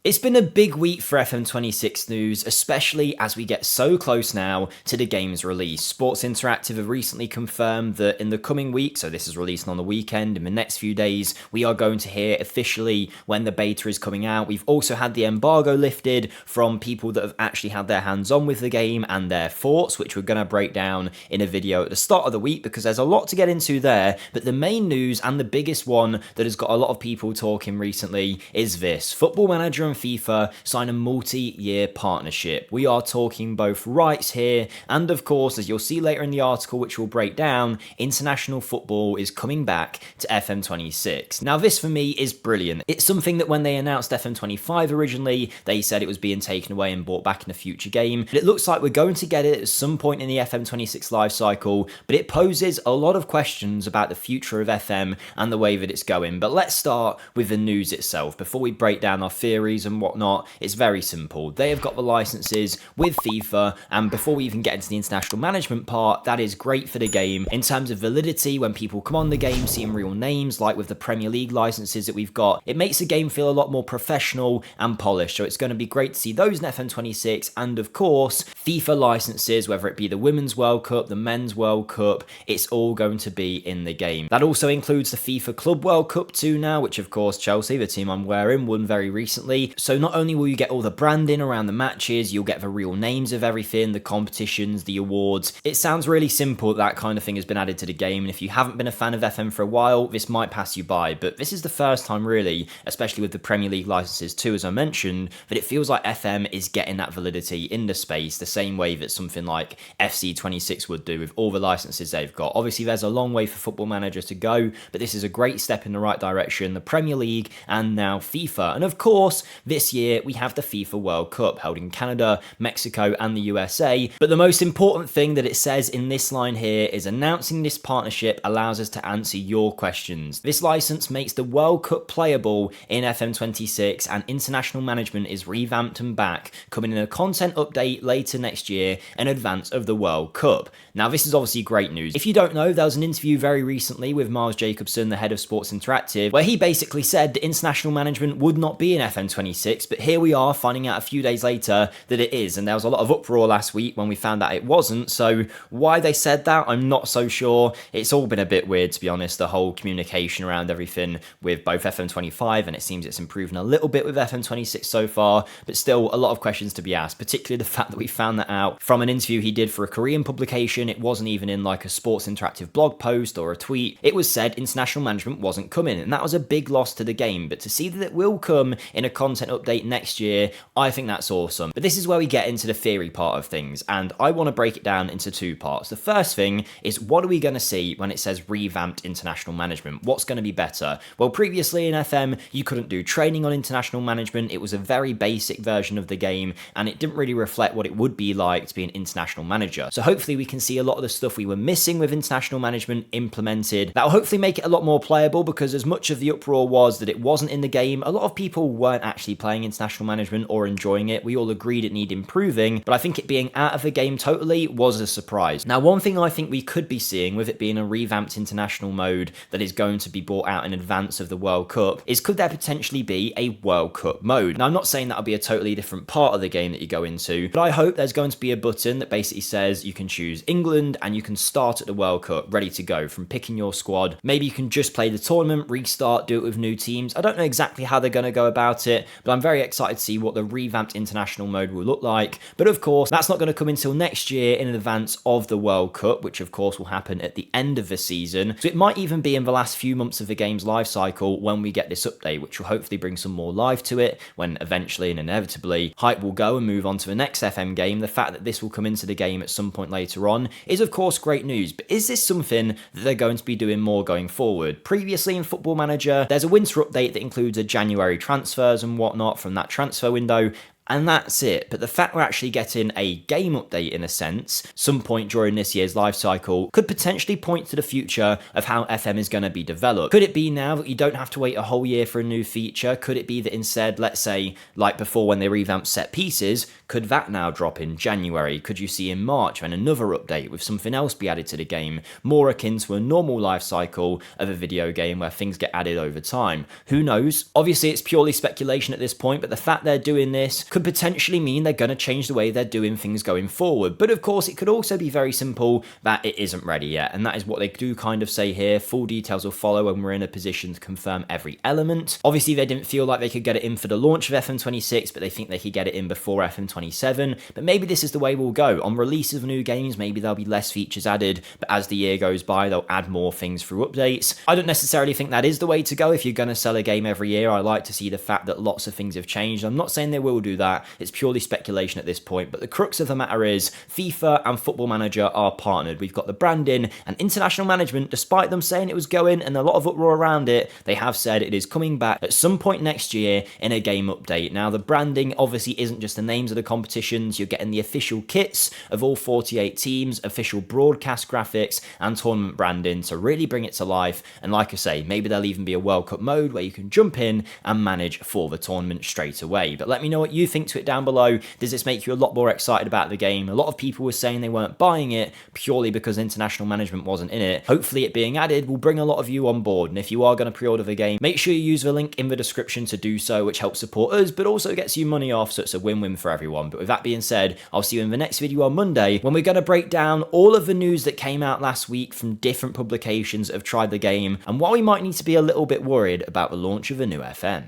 It's been a big week for FM26 news, especially as we get so close now to the game's release. Sports Interactive have recently confirmed that in the coming week, so this is releasing on the weekend, in the next few days, we are going to hear officially when the beta is coming out. We've also had the embargo lifted from people that have actually had their hands on with the game and their thoughts, which we're going to break down in a video at the start of the week because there's a lot to get into there. But the main news and the biggest one that has got a lot of people talking recently is this: Football Manager and FIFA sign a multi-year partnership. We are talking both rights here, and of course, as you'll see later in the article, which we'll break down, international football is coming back to FM26. Now, this for me is brilliant. It's something that when they announced FM25 originally, they said it was being taken away and brought back in a future game. But it looks like we're going to get it at some point in the FM26 life cycle, but it poses a lot of questions about the future of FM and the way that it's going. But let's start with the news itself before we break down our theories and whatnot. It's very simple. They have got the licenses with FIFA, and before we even get into the international management part, that is great for the game in terms of validity. When people come on the game seeing real names, like with the Premier League licenses that we've got, it makes the game feel a lot more professional and polished. So it's going to be great to see those in FM26, and of course FIFA licenses, whether it be the Women's World Cup, the Men's World Cup, it's all going to be in the game. That also includes the FIFA Club World Cup too now, which of course Chelsea, the team I'm wearing, won very recently. So not only will you get all the branding around the matches, you'll get the real names of everything, the competitions, the awards. It sounds really simple that kind of thing has been added to the game, and if you haven't been a fan of FM for a while, this might pass you by, but this is the first time really, especially with the Premier League licenses too, as I mentioned, that it feels like FM is getting that validity in the space the same way that something like FC26 would do with all the licenses they've got. Obviously there's a long way for Football Manager to go, but this is a great step in the right direction. The Premier League and now FIFA, and of course this year we have the FIFA World Cup held in Canada, Mexico and the USA. But the most important thing that it says in this line here is announcing this partnership allows us to answer your questions. This license makes the World Cup playable in FM26, and international management is revamped and back, coming in a content update later next year in advance of the World Cup. Now this is obviously great news. If you don't know, there was an interview very recently with Miles Jacobson, the head of Sports Interactive, where he basically said that international management would not be in FM26, but here we are finding out a few days later that it is, and there was a lot of uproar last week when we found out it wasn't. So why they said that, I'm not so sure. It's all been a bit weird, to be honest, the whole communication around everything with both FM25, and it seems it's improving a little bit with FM26 so far, but still a lot of questions to be asked, particularly the fact that we found that out from an interview he did for a Korean publication. It wasn't even in like a Sports Interactive blog post or a tweet. It was said international management wasn't coming, and that was a big loss to the game. But to see that it will come in a content update next year, I think that's awesome. But this is where we get into the theory part of things, and I want to break it down into two parts. The first thing is, what are we going to see when it says revamped international management? What's going to be better? Well, previously in FM, you couldn't do training on international management. It was a very basic version of the game, and it didn't really reflect what it would be like to be an international manager. So hopefully we can see a lot of the stuff we were missing with international management implemented. That will hopefully make it a lot more playable, because as much of the uproar was that it wasn't in the game, a lot of people weren't actually playing international management or enjoying it. We all agreed it needed improving, but I think it being out of the game totally was a surprise. Now, one thing I think we could be seeing with it being a revamped international mode that is going to be brought out in advance of the World Cup is, could there potentially be a World Cup mode? Now, I'm not saying that'll be a totally different part of the game that you go into, but I hope there's going to be a button that basically says you can choose England and you can start at the World Cup ready to go from picking your squad. Maybe you can just play the tournament, restart, do it with new teams. I don't know exactly how they're going to go about it, but I'm very excited to see what the revamped international mode will look like. But of course, that's not going to come until next year in advance of the World Cup, which of course will happen at the end of the season. So it might even be in the last few months of the game's life cycle when we get this update, which will hopefully bring some more life to it when eventually and inevitably hype will go and move on to the next FM game. The fact that this will come into the game at some point later on is of course great news, but is this something that they're going to be doing more going forward? Previously in Football Manager, there's a winter update that includes a January transfers and whatnot from that transfer window. and that's it. But the fact we're actually getting a game update in a sense, some point during this year's life cycle, could potentially point to the future of how FM is going to be developed. Could it be now that you don't have to wait a whole year for a new feature? Could it be that instead, let's say, like before when they revamped set pieces, could that now drop in January? Could you see in March when another update with something else be added to the game, more akin to a normal life cycle of a video game where things get added over time? Who knows? Obviously, it's purely speculation at this point, but the fact they're doing this could potentially mean they're going to change the way they're doing things going forward. But of course, it could also be very simple that it isn't ready yet, and that is what they do kind of say here. Full details will follow when we're in a position to confirm every element. Obviously, they didn't feel like they could get it in for the launch of FM26, but they think they could get it in before FM27. But maybe this is the way we'll go. On release of new games, maybe there'll be less features added, but as the year goes by, they'll add more things through updates. I don't necessarily think that is the way to go. If you're going to sell a game every year, I like to see the fact that lots of things have changed. I'm not saying they will do that. It's purely speculation at this point, but the crux of the matter is FIFA and Football Manager are partnered. We've got the branding and international management. Despite them saying it was going and a lot of uproar around it, they have said it is coming back at some point next year in a game update. Now, the branding obviously isn't just the names of the competitions. You're getting the official kits of all 48 teams, official broadcast graphics, and tournament branding to really bring it to life. And like I say, maybe there'll even be a World Cup mode where you can jump in and manage for the tournament straight away. But let me know what you think to it down below. Does this make you a lot more excited about the game? A lot of people were saying they weren't buying it purely because international management wasn't in it. Hopefully it being added will bring a lot of you on board, and if you are going to pre-order the game, make sure you use the link in the description to do so, which helps support us but also gets you money off, so it's a win-win for everyone. But with that being said, I'll see you in the next video on Monday when we're going to break down all of the news that came out last week from different publications that have tried the game and why we might need to be a little bit worried about the launch of a new FM.